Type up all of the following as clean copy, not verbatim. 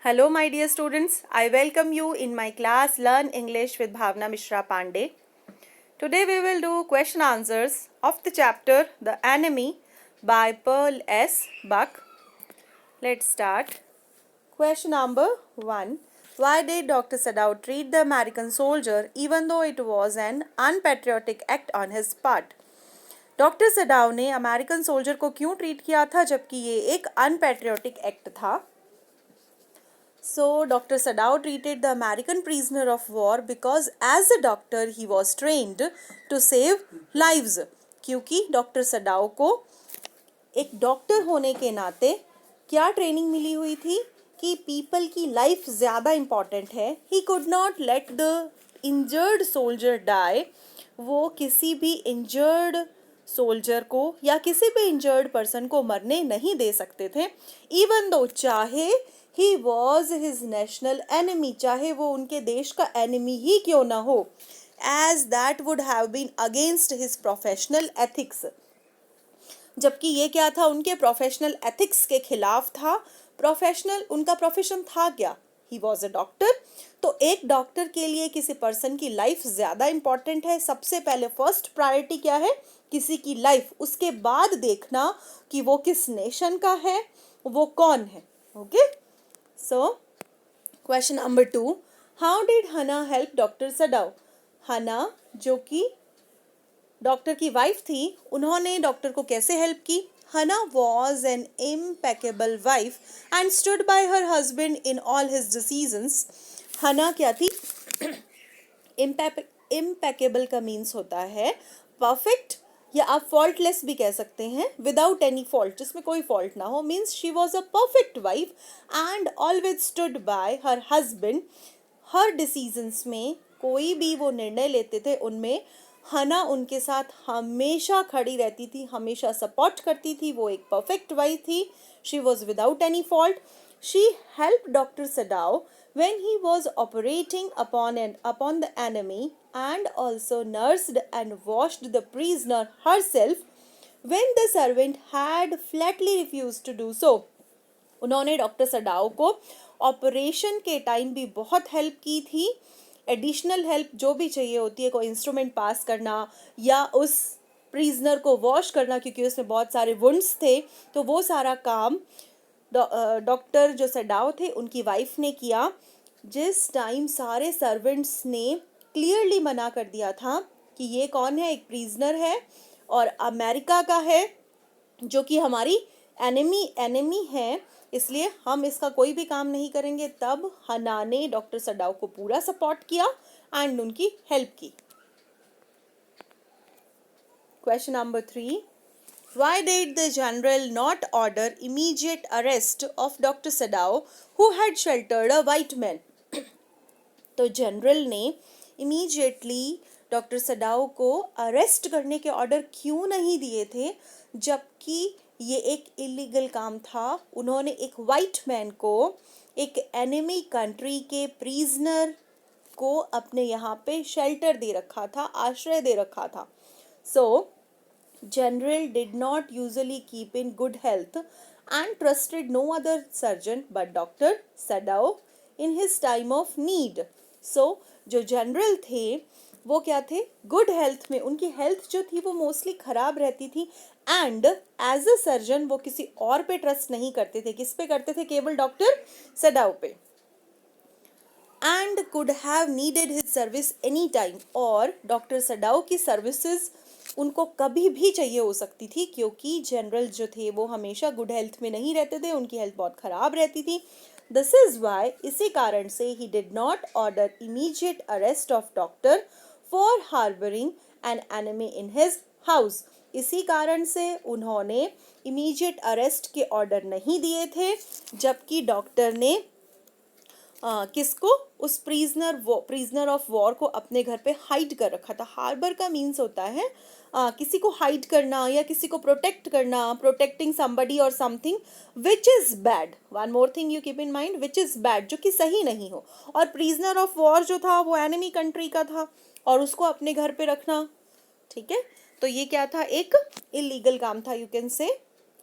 Hello, my dear students. I welcome you in my class Learn English with Bhavna Mishra Pandey. Today we will do question answers of the chapter The Enemy by Pearl S. Buck. Let's start. Question number 1. Why did Dr. Sadao treat the American soldier even though it was an unpatriotic act on his part? Doctor Sadao ने American soldier को क्यों treat किया था जबकि ये एक अनपैट्रियोटिक act था? So, Dr. Sadao treated the American prisoner of war because as a doctor he was trained to save lives. क्योंकि डॉक्टर सडाओ को एक डॉक्टर होने के नाते क्या ट्रेनिंग मिली हुई थी कि पीपल की लाइफ ज़्यादा इम्पॉर्टेंट है. He could not let the injured soldier die. वो किसी भी इंजर्ड सोल्जर को या किसी भी इंजर्ड पर्सन को मरने नहीं दे सकते थे. इवन दो चाहे he was his national enemy, चाहे वो उनके देश का एनिमी ही क्यों ना हो, as that would have been against his professional ethics. जबकि ये क्या था, उनके प्रोफेशनल एथिक्स के खिलाफ था. प्रोफेशनल उनका प्रोफेशन था क्या? He was a doctor. तो एक डॉक्टर के लिए किसी पर्सन की लाइफ ज़्यादा इम्पॉर्टेंट है. सबसे पहले फर्स्ट प्रायोरिटी क्या है? किसी की लाइफ. उसके बाद देखना कि वो किस नेशन का है, वो कौन है. Okay. So question number 2. How did हना हेल्प डॉक्टर सडाव? हना जो कि डॉक्टर की वाइफ थी, उन्होंने डॉक्टर को कैसे हेल्प की? हना was an impeccable wife and stood by her husband in all his decisions. हना क्या थी? इम्पेकेबल का मीन्स होता है परफेक्ट, या आप फॉल्टलेस भी कह सकते हैं. विदाउट एनी फॉल्ट, जिसमें कोई फॉल्ट ना हो, means she was a perfect wife and always stood by her husband. Her decisions में कोई भी वो निर्णय लेते थे, उनमें हना उनके साथ हमेशा खड़ी रहती थी, हमेशा सपोर्ट करती थी. वो एक परफेक्ट वाइफ थी. She was without any fault. She help doctor Sadao when he was operating upon the enemy and also nursed and washed the prisoner herself when the servant had flatly refused to do so. उन्होंने doctor Sadao को operation के time भी बहुत help की थी. Additional help जो भी चाहिए होती है, कोई इंस्ट्रूमेंट पास करना या उस प्रिजनर को वॉश करना, क्योंकि उसमें बहुत सारे वुंड्स थे, तो वो सारा काम डॉक्टर जो सडाव थे उनकी वाइफ ने किया. जिस टाइम सारे सर्वेंट्स ने क्लियरली मना कर दिया था कि ये कौन है, एक प्रिजनर है और अमेरिका का है, जो कि हमारी एनिमी है, इसलिए हम इसका कोई भी काम नहीं करेंगे, तब हना ने डॉक्टर सडाव को पूरा सपोर्ट किया एंड उनकी हेल्प की. Question number 3. Why did the general not order immediate arrest of Dr. Sadao, who had sheltered a white man? तो जनरल ने इमीडिएटली डॉक्टर सडाओ को अरेस्ट करने के ऑर्डर क्यों नहीं दिए थे, जबकि ये एक इलीगल काम था. उन्होंने एक वाइट मैन को, एक एनिमी कंट्री के प्रिजनर को अपने यहाँ पे शेल्टर दे रखा था, आश्रय दे रखा था. सो General did not usually keep in good health and trusted no other surgeon but Dr. Sadao in his time of need. So, जो जनरल थे वो क्या थे? गुड हेल्थ में. उनकी हेल्थ जो थी वो मोस्टली खराब रहती थी एंड एज अ सर्जन वो किसी और पे ट्रस्ट नहीं करते थे. किस पे करते थे? केवल डॉक्टर सडाओ पे. And could have needed his service any time. और डॉक्टर सडाओ की सर्विसेज उनको कभी भी चाहिए हो सकती थी, क्योंकि जनरल जो थे वो हमेशा गुड हेल्थ में नहीं रहते थे, उनकी हेल्थ बहुत ख़राब रहती थी. दिस इज़ वाई, इसी कारण से he did not order immediate arrest of doctor for harbouring an enemy in his house. इसी कारण से उन्होंने इमीडिएट अरेस्ट के ऑर्डर नहीं दिए थे, जबकि डॉक्टर ने किसको? उस प्रिजनर ऑफ वॉर को अपने घर पे हाइड कर रखा था. हार्बर का मीन्स होता है किसी को हाइड करना या किसी को प्रोटेक्ट करना, प्रोटेक्टिंग समबडी और something which is bad. One more thing you keep in mind, which is bad, जो कि सही नहीं हो. और प्रिजनर ऑफ वॉर जो था वो एनिमी कंट्री का था और उसको अपने घर पे रखना, ठीक है, तो ये क्या था? एक इलीगल काम था, यू कैन से.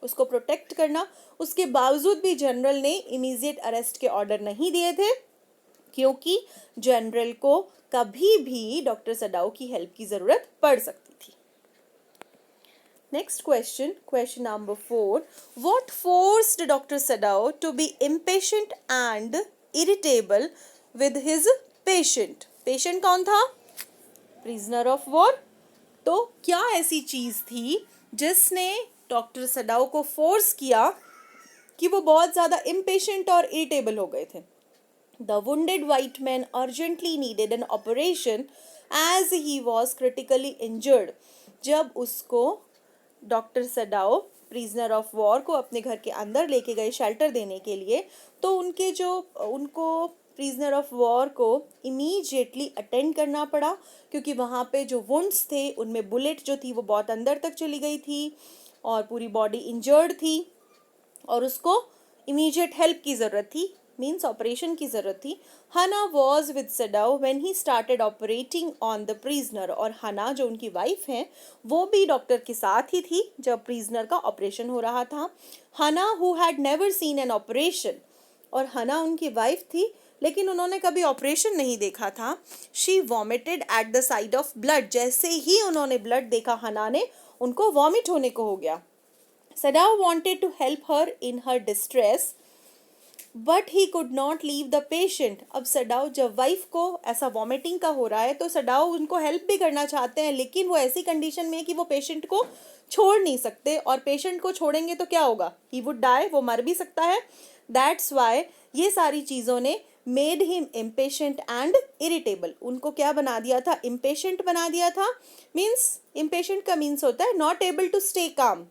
उसको प्रोटेक्ट करना। उसके बावजूद भी जनरल ने इमीडिएट अरेस्ट के ऑर्डर नहीं दिए थे, क्योंकि जनरल को कभी भी डॉक्टर सडाओ की हेल्प की ज़रूरत पड़ सकती थी। Next question, question number 4. What forced Dr. Sadao to be impatient and irritable with his patient? Patient कौन था? Prisoner of war. तो क्या ऐसी चीज़ थी जिसने डॉक्टर सडाओ को फोर्स किया कि वो बहुत ज़्यादा impatient और irritable हो गए थे? The wounded white man urgently needed an operation as he was critically injured. जब उसको doctor Sadao prisoner of war को अपने घर के अंदर लेके गए शेल्टर देने के लिए, तो उनको प्रिजनर ऑफ वॉर को इमीडिएटली अटेंड करना पड़ा, क्योंकि वहाँ पे जो वुंड्स थे उनमें बुलेट जो थी वो बहुत अंदर तक चली गई थी और पूरी बॉडी इंजर्ड थी और उसको इमीडिएट हेल्प की ज़रूरत थी, मीन्स ऑपरेशन की ज़रूरत थी। हना was with Sadao when he started operating on the prisoner, और हना जो उनकी वाइफ हैं वो भी डॉक्टर के साथ ही थी जब प्रिजनर का ऑपरेशन हो रहा था। हना who had never seen an operation, और हना उनकी वाइफ थी लेकिन उन्होंने कभी ऑपरेशन नहीं देखा था। She vomited at the side of blood, जैसे ही उन्होंने ब्लड देखा हना ने, उनको वॉमिट होने को हो गया। Sadao wanted to help her in her distress, but he could not leave the patient. अब सडाओ जब वाइफ को ऐसा वॉमिटिंग का हो रहा है तो सडाओ उनको हेल्प भी करना चाहते हैं, लेकिन वो ऐसी कंडीशन में है कि वो पेशेंट को छोड़ नहीं सकते, और पेशेंट को छोड़ेंगे तो क्या होगा, ही वुड डाई, वो मर भी सकता है। दैट्स वाई ये सारी चीज़ों ने made him impatient and irritable, उनको क्या बना दिया था, इम्पेशेंट बना दिया था। मीन्स इम्पेशेंट का मीन्स होता है not able to stay calm,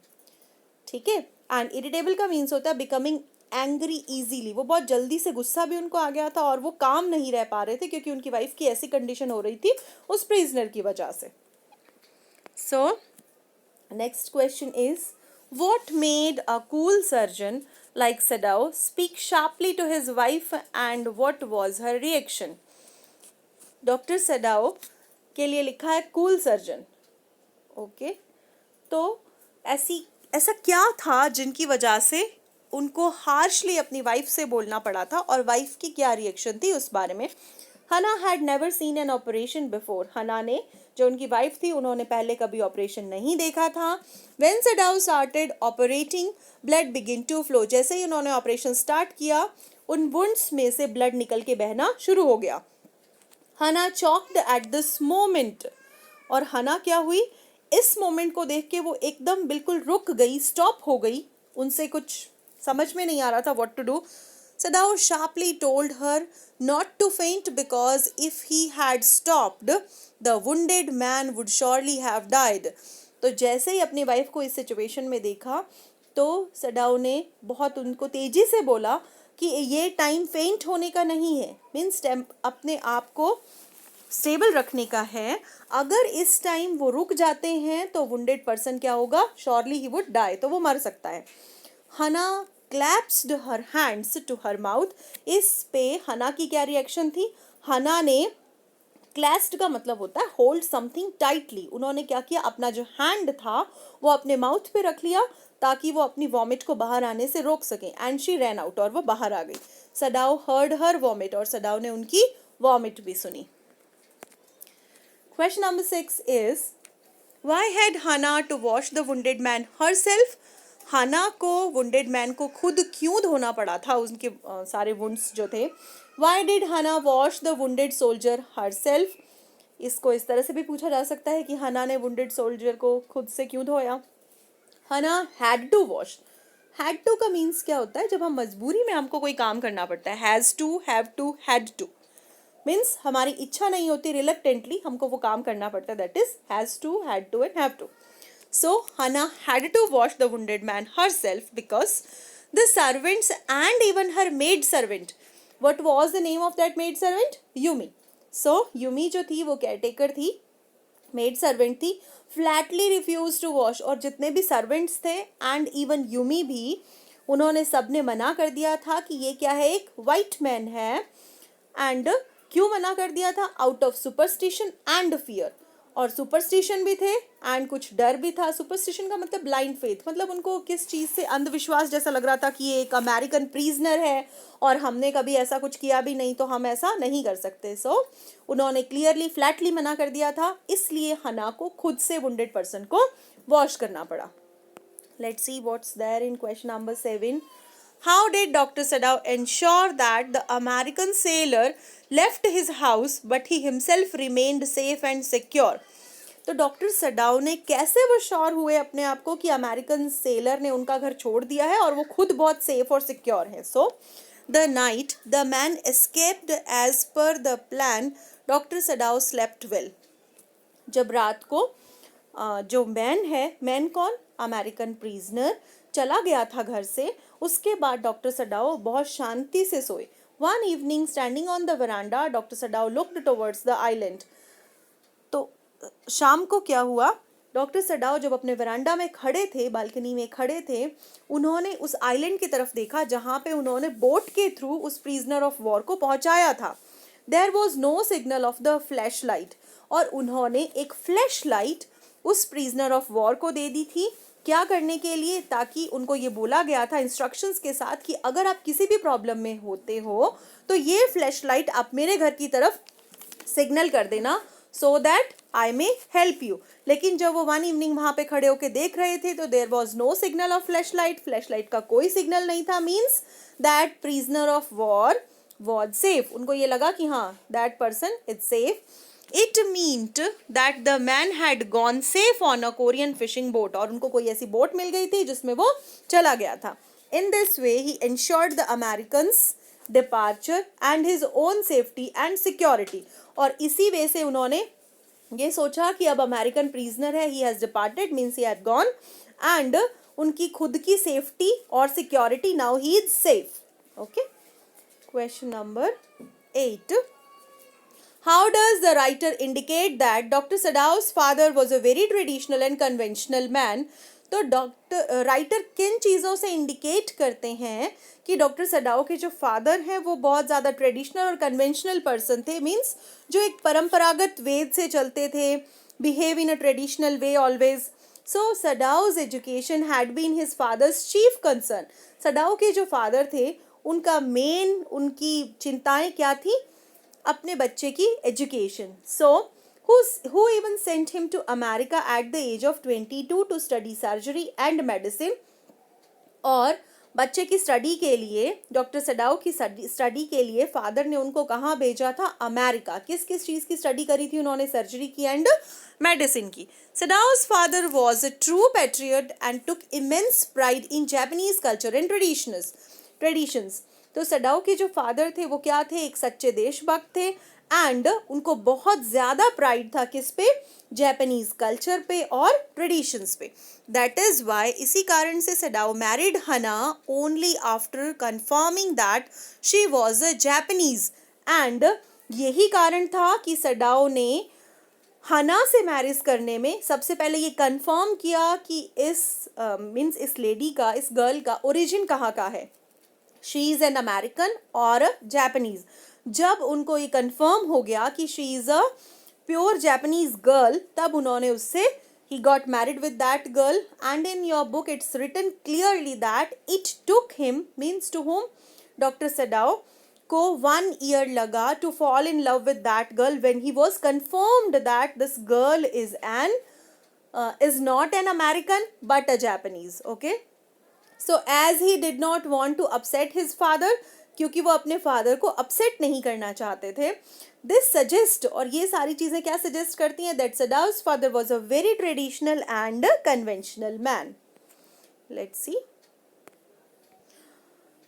ठीक है, एंड इरिटेबल का मीन्स होता है बिकमिंग एंग्री इजीली, वो बहुत जल्दी से गुस्सा भी उनको आ गया था और वो काम नहीं रह पा रहे थे क्योंकि उनकी वाइफ की ऐसी कंडीशन हो रही थी उस प्रिजनर की वजह से। So next question is, what made a cool surgeon like Sadao speak sharply to his wife and what was her reaction? Doctor Sadao के लिए लिखा है कूल सर्जन, ओके, तो ऐसा क्या था जिनकी वजह से उनको हार्शली अपनी वाइफ से बोलना पड़ा था, और वाइफ की क्या रिएक्शन थी उस बारे में। हना had never seen an operation before, हना ने जो उनकी वाइफ थी उन्होंने पहले कभी ऑपरेशन नहीं देखा था। When Sadao started operating blood begin to flow, जैसे ही उन्होंने ऑपरेशन स्टार्ट किया उन वुंड्स में से ब्लड निकल के बहना शुरू हो गया। हना चॉक्ड एट दिस मोमेंट, और हना क्या हुई, इस मोमेंट को देख के वो एकदम बिल्कुल रुक गई, स्टॉप हो गई, उनसे कुछ समझ में नहीं आ रहा था what to do. Sadao sharply told her not to faint because if he had stopped the wounded man would surely have died. तो जैसे ही अपनी वाइफ को इस सिचुएशन में देखा तो सडाओ ने बहुत उनको तेजी से बोला कि ये टाइम फेंट होने का नहीं है, मीन्स अपने आप को स्टेबल रखने का है। अगर इस टाइम वो रुक जाते हैं तो वुंडेड पर्सन क्या होगा, श्योरली ही वुड डाई, तो वो मर सकता है। Hana clasped her hands to her mouth, इस पे हना की क्या रिएक्शन थी, हना ने, क्लैस्ड का मतलब होता है होल्ड समथिंग टाइटली, उन्होंने क्या किया, अपना जो हैंड था वो अपने माउथ पे रख लिया ताकि वो अपनी वॉमिट को बाहर आने से रोक सकें, एंड शी रैन आउट, और वो बाहर आ गई। सडाओ हर्ड हर वॉमिट, और सडाओ ने उनकी वॉमिट भी सुनी। Question number 6 is, why had Hana to wash the wounded man herself? Hana को वुंडेड मैन को खुद क्यों धोना पड़ा था, उनके सारे वुंड्स जो थे। वाई डिड हना wash the wounded soldier herself? इसको इस तरह से भी पूछा जा सकता है कि हना ने वुंडेड सोल्जर को खुद से क्यों धोया। Hana had to wash, had to का मीन्स क्या होता है, जब हम मजबूरी में हमको कोई काम करना पड़ता है, has to, have to, had to, means हमारी इच्छा नहीं होती, रिलक्टेंटली हमको वो काम करना पड़ता है, that is has to, had to and have to. So Hana had to wash the wounded man herself because the servants and even her maid servant, what was the name of that maid servant? Yumi. So Yumi जो थी वो caretaker थी, maid servant थी, flatly refused to wash, और जितने भी servants थे and even Yumi भी, उन्होंने सबने मना कर दिया था कि ये क्या है, एक white man है, and क्यों मना कर दिया था, out of superstition and fear, और सुपरस्टिशन भी थे एंड कुछ डर भी था। सुपरस्टिशन का मतलब ब्लाइंड फेथ, मतलब उनको किस चीज़ से अंधविश्वास जैसा लग रहा था कि ये एक अमेरिकन प्रिजनर है और हमने कभी ऐसा कुछ किया भी नहीं तो हम ऐसा नहीं कर सकते। सो उन्होंने क्लियरली फ्लैटली मना कर दिया था, इसलिए हना को खुद से वुंडेड पर्सन को वॉश करना पड़ा। Let's see what's there in question number 7. How did Dr. Sadao ensure that the American sailor left his house but he himself remained safe and secure? तो डॉक्टर सडाओ ने कैसे वो sure हुए अपने आप को कि अमेरिकन सेलर ने उनका घर छोड़ दिया है और वो खुद बहुत सेफ और सिक्योर है? So the night the man escaped as per the plan, doctor Sadao slept well. जब रात को जो मैन है, मैन कौन? अमेरिकन प्रिजनर, चला गया था घर से, उसके बाद डॉक्टर सडाओ बहुत शांति से सोए. One evening standing on the veranda, doctor Sadao looked towards the island. तो शाम को क्या हुआ? डॉक्टर सडाओ जब अपने वरांडा में खड़े थे, बालकनी में खड़े थे, उन्होंने उस आइलैंड की तरफ देखा जहाँ पे उन्होंने बोट के थ्रू उस प्रिजनर ऑफ वॉर को पहुँचाया था. There was no signal of the flash light, और उन्होंने एक फ्लैश लाइट उस प्रिजनर ऑफ वॉर को दे दी थी. क्या करने के लिए? ताकि उनको ये बोला गया था इंस्ट्रक्शंस के साथ कि अगर आप किसी भी प्रॉब्लम में होते हो तो ये फ्लैश लाइट आप मेरे घर की तरफ सिग्नल कर देना so that I may help you. लेकिन जब वो वन इवनिंग वहाँ पे खड़े होके देख रहे थे तो there was no signal of flash light का कोई सिग्नल नहीं था. Means that prisoner of war was safe. उनको ये लगा कि हाँ, that person is safe. It meant that the man had gone safe on a Korean fishing boat, और उनको कोई ऐसी बोट मिल गई थी जिसमें वो चला गया था. In this way he ensured the Americans' departure and his own safety and security. और इसी वे से उन्होंने ये सोचा कि अब अमेरिकन प्रिजनर है, he has departed means he had gone, and उनकी खुद की सेफ्टी और security, now he is safe. Okay. Question number 8. How does the writer indicate that Dr. Sadao's father was a very traditional and conventional man? तो doctor writer किन चीज़ों से indicate करते हैं कि डॉक्टर सडाओ के जो फादर हैं वो बहुत ज़्यादा ट्रेडिशनल और कन्वेंशनल पर्सन थे? मीन्स जो एक परंपरागत वेद से चलते थे, behave in a traditional way always. So Sadao's education had been his father's chief concern. Sadao के जो फादर थे उनका मेन, उनकी चिंताएं क्या थी? अपने बच्चे की education. So who even sent him to America at the age of 22 to study surgery and medicine. और बच्चे की स्टडी के लिए, डॉक्टर सडाओ की स्टडी के लिए फादर ने उनको कहाँ भेजा था? अमेरिका. किस किस चीज़ की स्टडी करी थी उन्होंने? सर्जरी की एंड मेडिसिन की. सडाओ's father was a true patriot and took immense pride in Japanese culture and traditions. तो सडाओ के जो फादर थे वो क्या थे? एक सच्चे देशभक्त थे एंड उनको बहुत ज़्यादा प्राइड था किस पे? जापानीज कल्चर पे और ट्रेडिशंस पे. दैट इज़ वाई, इसी कारण से Sadao married Hana only after confirming that she was a Japanese. And यही कारण था कि सडाओ ने हना से मैरिज करने में सबसे पहले ये कंफर्म किया कि इस मीन्स इस लेडी का, इस गर्ल का ओरिजिन कहाँ का है, शी इज़ एन अमेरिकन और जापानीज. जब उनको ये कंफर्म हो गया कि she is a pure Japanese girl, तब उन्होंने उससे, he got married with that girl. And in your book it's written clearly that it took him, means to whom? Dr. Sadao को 1 year लगा to fall in love with that girl when he was confirmed that this girl is not an American but a Japanese. Okay. So as he did not want to upset his father, क्योंकि वो अपने father को upset नहीं करना चाहते थे, this suggest, और ये सारी चीज़ें क्या सजेस्ट करती हैं? That Sadao's father was a very traditional and conventional man. Let's see.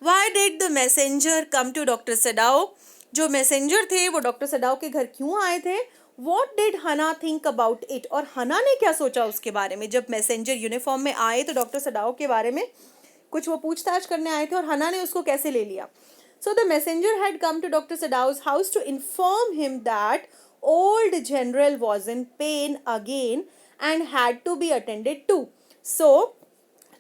Why did the messenger come to Dr. Sadao? जो मैसेंजर थे वो डॉक्टर सडाओ के घर क्यों आए थे? What did हना think about it? और हना ने क्या सोचा उसके बारे में? जब मैसेंजर यूनिफॉर्म में आए तो डॉक्टर सडाओ के बारे में कुछ वो पूछताछ करने आए थे, और हना ने उसको कैसे ले लिया? So the messenger had come to Dr. Sadao's house to inform him that old general was in pain again and had to be attended to. So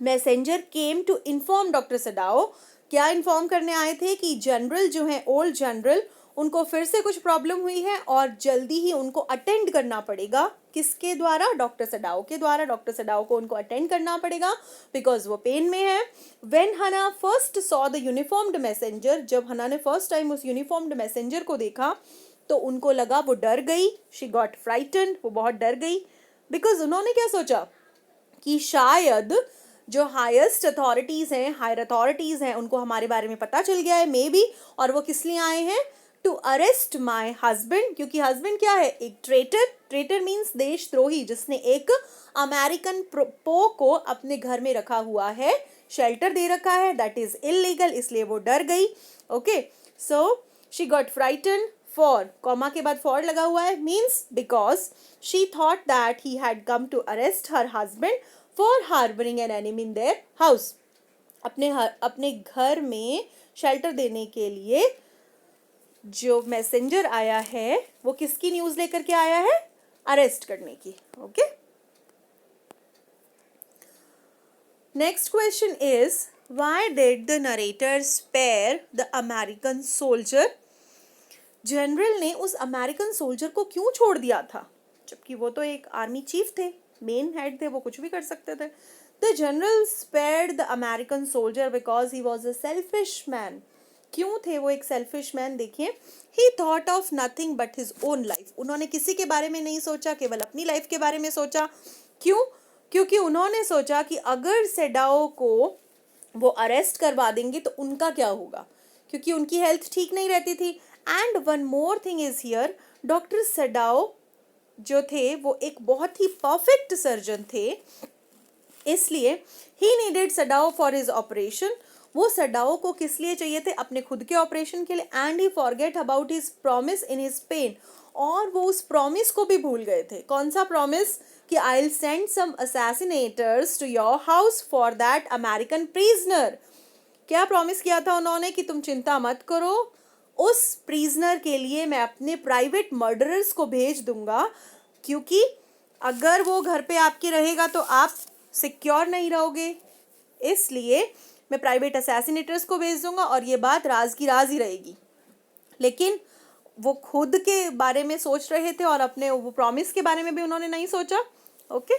messenger came to inform Dr. Sadao क्या inform करने आए थे कि general जो है, old general, उनको फिर से कुछ प्रॉब्लम हुई है और जल्दी ही उनको अटेंड करना पड़ेगा। किसके द्वारा? डॉक्टर सडाओ के द्वारा। डॉक्टर सडाओ को उनको अटेंड करना पड़ेगा बिकॉज वो पेन में है। व्हेन हना first saw the uniformed messenger, जब हना ने फर्स्ट टाइम उस यूनिफॉर्म्ड मैसेंजर को देखा तो उनको लगा, वो डर गई, शी गॉट फ्राइटन्ड, वो बहुत डर गई। बिकॉज उन्होंने क्या सोचा कि शायद जो हाईएस्ट अथॉरिटीज़ हैं, हायर अथॉरिटीज़ हैं, उनको हमारे बारे में पता चल गया है मे बी, और वो किस लिए आए हैं? टू अरेस्ट माई हस्बैंड, क्योंकि हस्बैंड क्या है? एक ट्रेटर। ट्रेटर मीन्स देशद्रोही, जिसने एक अमेरिकन पो को अपने घर में रखा हुआ है, शेल्टर दे रखा है, दैट इज इलीगल, इसलिए वो डर गई। Okay, so she got frightened. For, comma के बाद फॉर लगा हुआ है, means because she thought that he had come to arrest her husband for harbouring an enemy in their house. अपने घर में शेल्टर देने के लिए जो मैसेंजर आया है वो किसकी न्यूज लेकर के आया है? अरेस्ट करने की। Okay, next question is why did the narrator spare the American soldier? General ने उस अमेरिकन सोल्जर को क्यों छोड़ दिया था, जबकि वो तो एक आर्मी चीफ थे, मेन हेड थे, वो कुछ भी कर सकते थे। The general spared the American soldier because he was a selfish man. क्यों थे वो एक सेल्फिश मैन? देखिए, ही thought of nothing but his own life. उन्होंने किसी के बारे में नहीं सोचा, केवल अपनी लाइफ के बारे में सोचा। क्यों? क्योंकि उन्होंने सोचा कि अगर सेडाओ को वो अरेस्ट करवा देंगे तो उनका क्या होगा, क्योंकि उनकी हेल्थ ठीक नहीं रहती थी। And one more thing is here, doctor Sadao जो थे वो एक बहुत ही परफेक्ट सर्जन थे, इसलिए he needed Sadao for his operation. वो सेडाओ को किस लिए चाहिए थे? अपने खुद के ऑपरेशन के लिए। And he forget about his promise in his pain, और वो उस प्रॉमिस को भी भूल गए थे। कौन सा प्रॉमिस? कि I will send some assassinators to your house for that American prisoner. क्या प्रॉमिस किया था उन्होंने? कि तुम चिंता मत करो, उस प्रिजनर के लिए मैं अपने प्राइवेट मर्डरर्स को भेज दूंगा, क्योंकि अगर वो घर पे आपके रहेगा तो आप सिक्योर नहीं रहोगे, इसलिए मैं प्राइवेट असैसिनेटर्स को भेज दूंगा और ये बात राज की राज ही रहेगी। लेकिन वो खुद के बारे में सोच रहे थे और अपने वो प्रॉमिस के बारे में भी उन्होंने नहीं सोचा। Okay,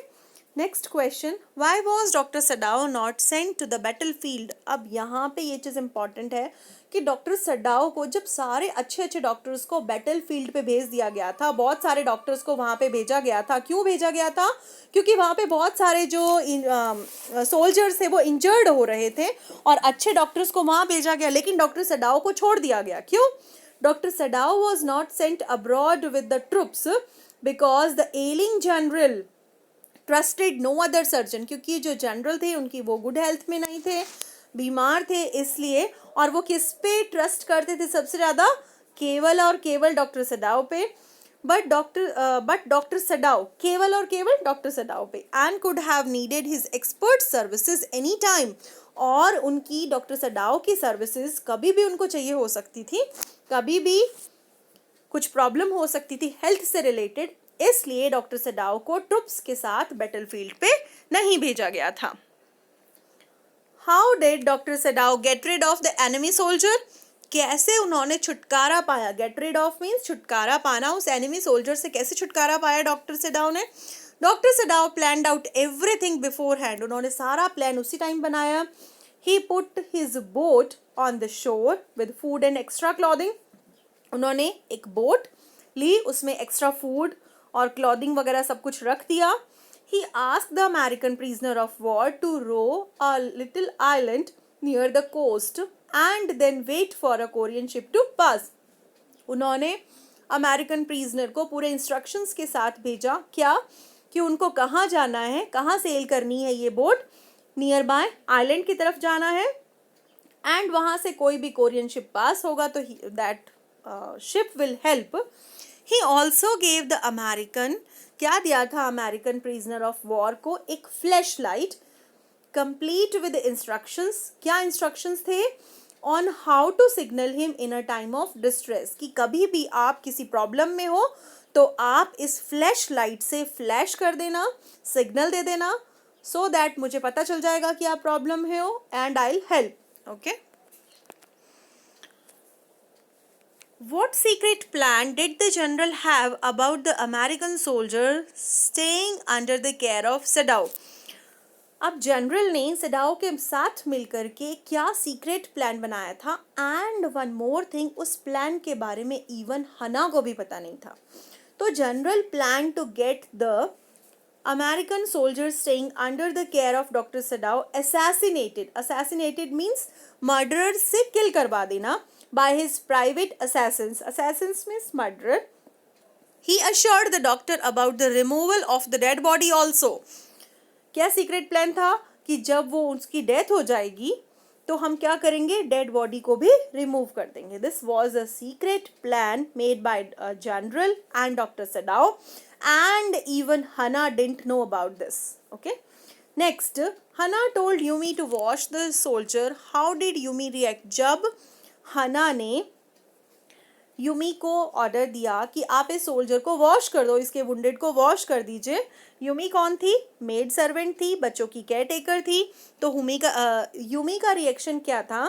next question, why was doctor Sadao not sent to the battle field? अब यहाँ पे ये चीज़ इंपॉर्टेंट है कि डॉक्टर सडाओ को जब सारे अच्छे अच्छे डॉक्टर्स को बैटल फील्ड पे भेज दिया गया था, बहुत सारे डॉक्टर्स को वहाँ पे भेजा गया था। क्यों भेजा गया था? क्योंकि वहाँ पे बहुत सारे जो सोल्जर्स थे वो इंजर्ड हो रहे थे और अच्छे डॉक्टर्स को वहाँ भेजा गया, लेकिन डॉक्टर सडाओ को छोड़ दिया गया। क्यों? Doctor Sadao was not sent abroad with the troops because the ailing general trusted no other surgeon, क्योंकि जो जनरल थे उनकी वो गुड हेल्थ में नहीं थे, बीमार थे, इसलिए। और वो किस पे ट्रस्ट करते थे सबसे ज़्यादा? केवल और केवल डॉक्टर सडाओ पे। बट डॉक्टर सडाओ केवल और केवल डॉक्टर सडाओ पे, and could have needed his expert services any time, और उनकी डॉक्टर सडाओ की सर्विसेज कभी भी उनको चाहिए हो सकती थी, कभी भी कुछ प्रॉब्लम हो सकती थी हेल्थ से रिलेटेड, इसलिए डॉक्टर सडाओ को ट्रुप्स के साथ बैटलफील्ड पे नहीं भेजा गया था। How did doctor Sadao get rid of the enemy soldier? कैसे उन्होंने छुटकारा पाया? गेट रिड ऑफ मीन्स छुटकारा पाना, उस एनिमी सोल्जर से कैसे छुटकारा पाया डॉक्टर सडाओ ने? Doctor Sadao planned out everything beforehand, उन्होंने सारा प्लान उसी टाइम बनाया। He put his boat on the shore with food and extra clothing, उन्होंने एक बोट ली, उसमें एक्स्ट्रा फूड और क्लॉथिंग वगैरह सब कुछ रख दिया। He asked the American prisoner of war to row a little island near the coast and then wait for a Korean ship to pass. उन्होंने अमेरिकन प्रिजनर को पूरे इंस्ट्रक्शंस के साथ भेजा, क्या? कि उनको कहाँ जाना है, कहाँ सेल करनी है ये बोट, नियर बाय आइलैंड की तरफ जाना है, एंड वहाँ से कोई भी कोरियन शिप पास होगा तो that ship will help. He also gave the American, क्या दिया था अमेरिकन प्रिजनर ऑफ वॉर को? एक flash light complete with instructions. क्या इंस्ट्रक्शंस थे? On how to signal him in a time of distress, कि कभी भी आप किसी प्रॉब्लम में हो तो आप इस फ्लैश लाइट से फ्लैश कर देना, सिग्नल दे देना, सो दैट मुझे पता चल जाएगा कि आप प्रॉब्लम में हो and I will help. Okay, What secret plan did the general have about the American soldier staying under the care of Sadao? अब जनरल ने सडाओ के साथ मिलकर के क्या सीक्रेट प्लान बनाया था, एंड वन मोर थिंग, उस प्लान के बारे में इवन हना को भी पता नहीं था. तो general plan to get the American soldiers staying under the care of Dr. Sadao assassinated means murderer से kill करवा देना by his private assassins means murderer. He assured the doctor about the removal of the dead body also. क्या secret plan था कि जब वो उसकी death हो जाएगी तो हम क्या करेंगे, डेड बॉडी को भी रिमूव कर देंगे. This was a secret plan made by general and doctor Sadao, and even Hana didn't know about this. Okay, next, Hana told Yumi to wash the soldier. How did Yumi react? जब Hana ने Yumi को order दिया कि आप इस soldier को wash कर दो, इसके वुंडेड को वॉश कर दीजिए. यूमी कौन थी? मेड सर्वेंट थी, बच्चों की केयर टेकर थी. तो यूमी का रिएक्शन क्या था?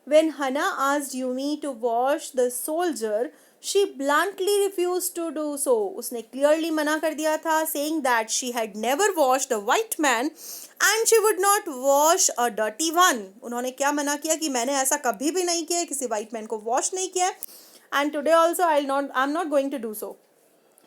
When Hana asked Yumi to wash the soldier, she bluntly refuse to do so. उसने क्लियरली मना कर दिया था, saying that she had never washed a white man and she would not wash a dirty one. उन्होंने क्या मना किया कि मैंने ऐसा कभी भी नहीं किया, किसी व्हाइट मैन को वॉश नहीं किया, and today also I'm not going to do so.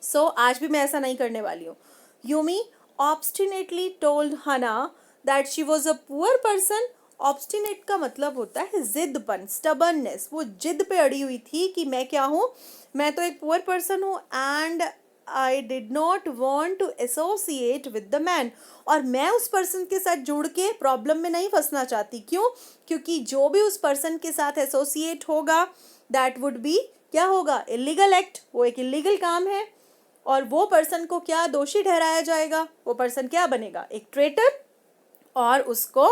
So आज भी मैं ऐसा नहीं करने वाली हूँ. Yumi obstinately told Hana that she was a poor person. Obstinate का मतलब होता है जिद्दपन, stubbornness. वो जिद पे अड़ी हुई थी कि मैं क्या हूँ, मैं तो एक poor person हूँ and I did not want to associate with the man. और मैं उस पर्सन के साथ जुड़ के प्रॉब्लम में नहीं फंसना चाहती. क्यों? क्योंकि जो भी उस पर्सन के साथ एसोसिएट होगा दैट वुड बी, क्या होगा, इलीगल एक्ट. वो एक इलीगल काम है और वो पर्सन को क्या दोषी ठहराया जाएगा, वो पर्सन क्या बनेगा, एक ट्रेटर, और उसको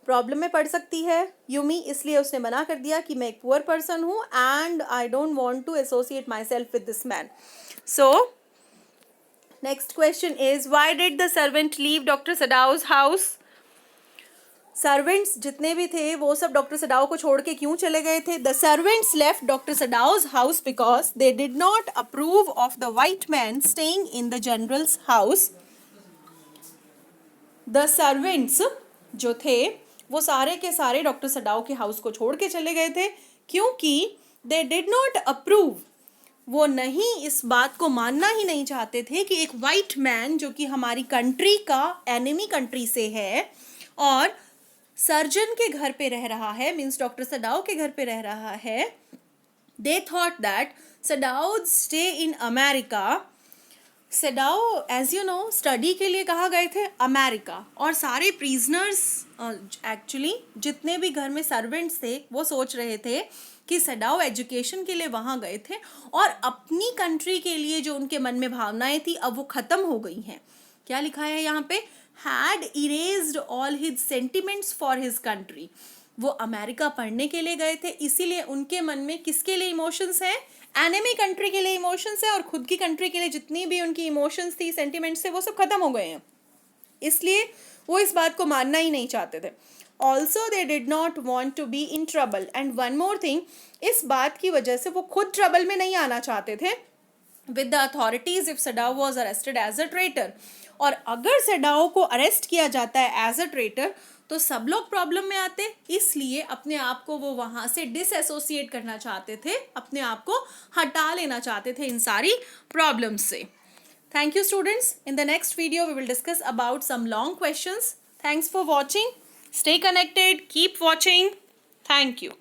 प्रॉब्लम में पड़ सकती है यूमी. इसलिए उसने मना कर दिया कि मैं एक पुअर पर्सन हूँ and I don't want to associate myself with this man. So next question is, why did the servant leave doctor Sadao's house? Servants जितने भी थे वो सब डॉक्टर सडाओ को छोड़ के क्यों चले गए थे? The servants left doctor Sadao's house because they did not approve of the white man staying in the general's house. The servants जो थे वो सारे के सारे डॉक्टर सडाओ के हाउस को छोड़ के चले गए थे क्योंकि दे डिड नॉट अप्रूव. वो नहीं, इस बात को मानना ही नहीं चाहते थे कि एक व्हाइट मैन जो कि हमारी कंट्री का एनिमी कंट्री से है और सर्जन के घर पे रह रहा है, मीन्स डॉक्टर सडाओ के घर पे रह रहा है. They thought that Sadao stay in America. Sadao as you know study के लिए कहाँ गए थे? अमेरिका. और सारे प्रिजनर्स एक्चुअली जितने भी घर में सर्वेंट्स थे वो सोच रहे थे कि सडाओ एजुकेशन के लिए वहाँ गए थे और अपनी कंट्री के लिए जो उनके मन में भावनाएं थी अब वो ख़त्म हो गई हैं. क्या लिखा है यहाँ पे? had erased all his sentiments for his country. वो अमेरिका पढ़ने के लिए गए थे, इसीलिए उनके मन में किसके लिए इमोशंस हैं? एनिमी कंट्री के लिए इमोशंस है, और खुद की कंट्री के लिए जितनी भी उनकी इमोशंस थी, सेंटिमेंट्स थे, वो सब खत्म हो गए हैं. इसलिए वो इस बात को मानना ही नहीं चाहते थे. Also they did not want to be in trouble. And one more thing, इस बात की वजह से वो खुद ट्रबल में नहीं आना चाहते थे with the authorities if Sadao was arrested as a traitor. और अगर सडाओ को अरेस्ट किया जाता है एज अ ट्रेटर तो सब लोग प्रॉब्लम में आते, इसलिए अपने आप को वो वहाँ से डिसएसोसिएट करना चाहते थे, अपने आप को हटा लेना चाहते थे इन सारी प्रॉब्लम्स से. Thank you students. In the next video we will discuss about some long questions. Thanks for watching. Stay connected. Keep watching. Thank you.